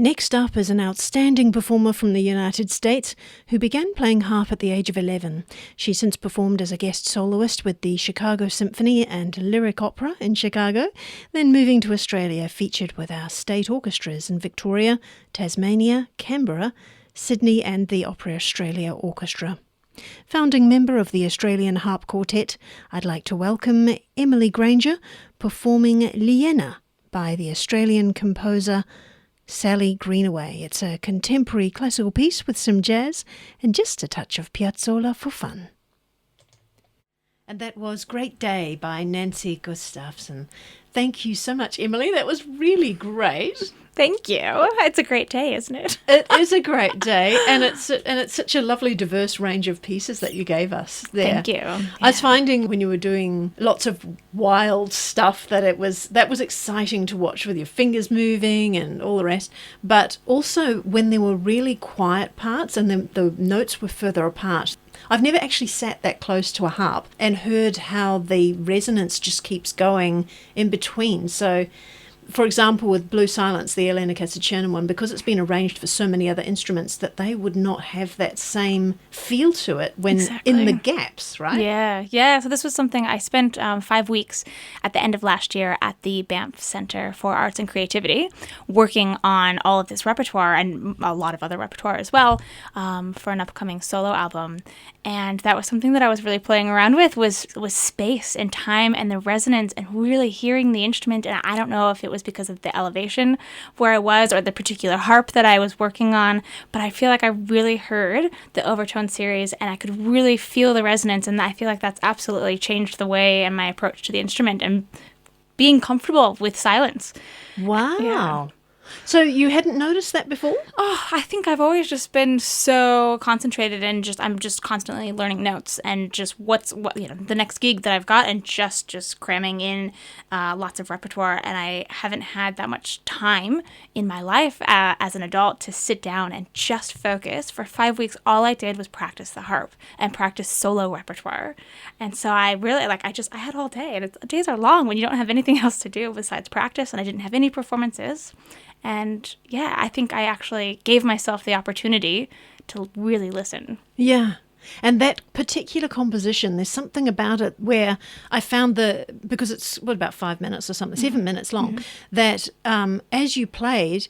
Next up is an outstanding performer from the United States who began playing harp at the age of 11. She's since performed as a guest soloist with the Chicago Symphony and Lyric Opera in Chicago, then moving to Australia, featured with our state orchestras in Victoria, Tasmania, Canberra, Sydney and the Opera Australia Orchestra. Founding member of the Australian Harp Quartet, I'd like to welcome Emily Granger, performing Liena by the Australian composer Sally Greenaway. It's a contemporary classical piece with some jazz and just a touch of Piazzolla for fun. And that was Great Day by Nancy Gustafson. Thank you so much, Emily. That was really great. Thank you. It's a great day, isn't it? It is a great day, and it's such a lovely, diverse range of pieces that you gave us there. Thank you. Yeah. I was finding when you were doing lots of wild stuff that was exciting to watch, with your fingers moving and all the rest. But also when there were really quiet parts and the notes were further apart. I've never actually sat that close to a harp and heard how the resonance just keeps going in between. So, for example, with Blue Silence, the Elena Cassacernan one, because it's been arranged for so many other instruments, that they would not have that same feel to it when in the gaps, right? Yeah. So this was something I spent 5 weeks at the end of last year at the Banff Centre for Arts and Creativity, working on all of this repertoire and a lot of other repertoire as well for an upcoming solo album. And that was something that I was really playing around with was space and time and the resonance and really hearing the instrument. And I don't know if it was because of the elevation where I was or the particular harp that I was working on, but I feel like I really heard the overtone series and I could really feel the resonance, and I feel like that's absolutely changed the way and my approach to the instrument and being comfortable with silence. Wow. Yeah. So you hadn't noticed that before? Oh, I think I've always just been so concentrated and I'm just constantly learning notes and just what the next gig that I've got and just cramming in lots of repertoire, and I haven't had that much time in my life as an adult to sit down and just focus. For 5 weeks, all I did was practice the harp and practice solo repertoire, and so I really I had all day, and days are long when you don't have anything else to do besides practice, and I didn't have any performances. And yeah, I think I actually gave myself the opportunity to really listen. Yeah. And that particular composition, there's something about it where I found because it's, about 5 minutes or something, 7 minutes long, that as you played,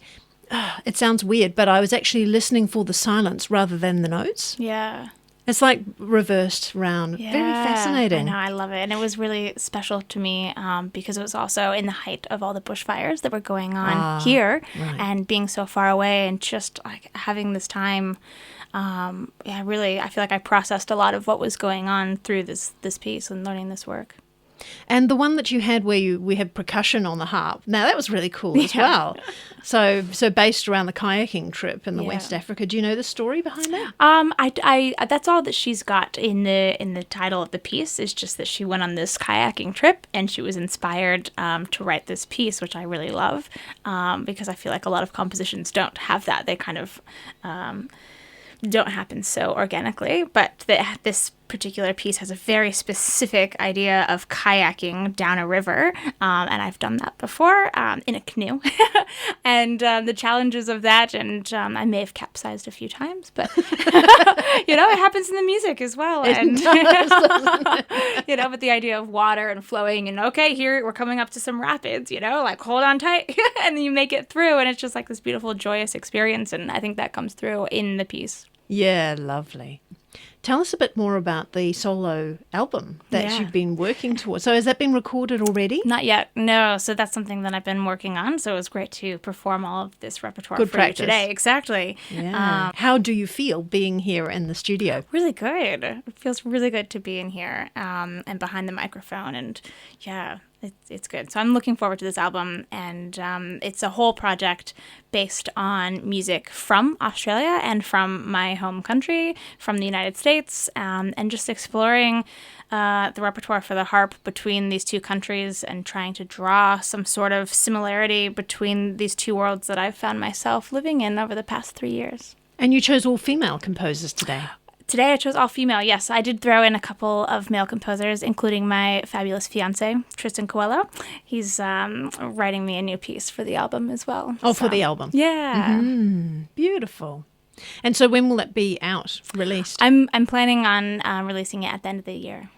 it sounds weird, but I was actually listening for the silence rather than the notes. Yeah. It's like reversed round. Yeah, very fascinating. I know, I love it. And it was really special to me because it was also in the height of all the bushfires that were going on here, right. And being so far away and just like having this time. I feel like I processed a lot of what was going on through this piece and learning this work. And the one that you had where we had percussion on the harp, now that was really cool as well. So based around the kayaking trip in the West Africa. Do you know the story behind that? I that's all that she's got in the title of the piece, is just that she went on this kayaking trip and she was inspired to write this piece, which I really love because I feel like a lot of compositions don't have that. They kind of don't happen so organically, but this particular piece has a very specific idea of kayaking down a river, and I've done that before in a canoe, and the challenges of that, and I may have capsized a few times, but it happens in the music as well, and but the idea of water and flowing, and okay, here we're coming up to some rapids, like hold on tight, and then you make it through, and it's just like this beautiful, joyous experience, and I think that comes through in the piece. Yeah, lovely. Tell us a bit more about the solo album that you've been working towards. So has that been recorded already? Not yet, no. So that's something that I've been working on. So it was great to perform all of this repertoire Good for practice. you today. Exactly. Yeah. How do you feel being here in the studio? Really good. It feels really good to be in here and behind the microphone. And yeah, it's good. So I'm looking forward to this album, and it's a whole project based on music from Australia and from my home country, from the United States, and just exploring the repertoire for the harp between these two countries and trying to draw some sort of similarity between these two worlds that I've found myself living in over the past 3 years. And you chose all female composers today. Today I chose all female. Yes, I did throw in a couple of male composers, including my fabulous fiance, Tristan Coelho. He's writing me a new piece for the album as well. Oh, for the album. Yeah. Beautiful. And so when will it be out, released? I'm planning on releasing it at the end of the year.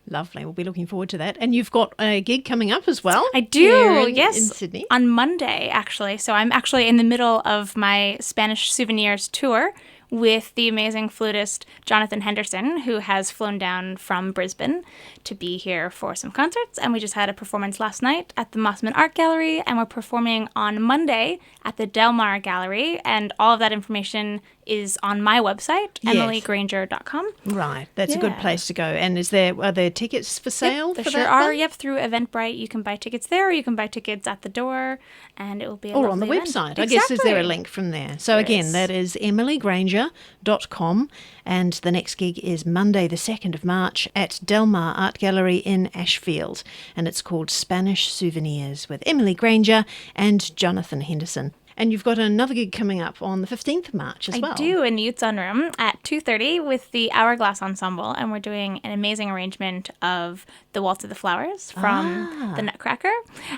Lovely. We'll be looking forward to that. And you've got a gig coming up as well. I do, here yes. in Sydney. On Monday, actually. So I'm actually in the middle of my Spanish Souvenirs tour with the amazing flutist Jonathan Henderson, who has flown down from Brisbane to be here for some concerts. And we just had a performance last night at the Mossman Art Gallery, and we're performing on Monday at the Del Mar Gallery. And all of that information is on my website, emilygranger.com. Right. That's a good place to go. And are there tickets for sale? There for sure that are. then? Yep, through Eventbrite. You can buy tickets there, or you can buy tickets at the door, and it will be a Or on the lovely event. website. I guess, is there a link from there? So again, that is emilygranger.com, and the next gig is Monday the 2nd of March at Del Mar Art Gallery in Ashfield, and it's called Spanish Souvenirs with Emily Granger and Jonathan Henderson. And you've got another gig coming up on the 15th of March as well. I do, in the Utes on Room at 2:30 with the Hourglass Ensemble, and we're doing an amazing arrangement of The Waltz of the Flowers from the Nutcracker.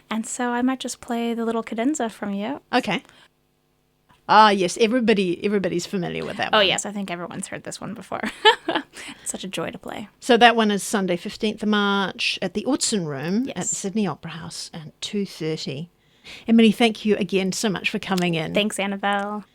And so I might just play the little cadenza from you. Okay. Ah, yes, everybody's familiar with that one. Oh, yes, I think everyone's heard this one before. It's such a joy to play. So that one is Sunday 15th of March at the Utzen Room at the Yes. Sydney Opera House at 2:30. Emily, thank you again so much for coming in. Thanks, Annabelle.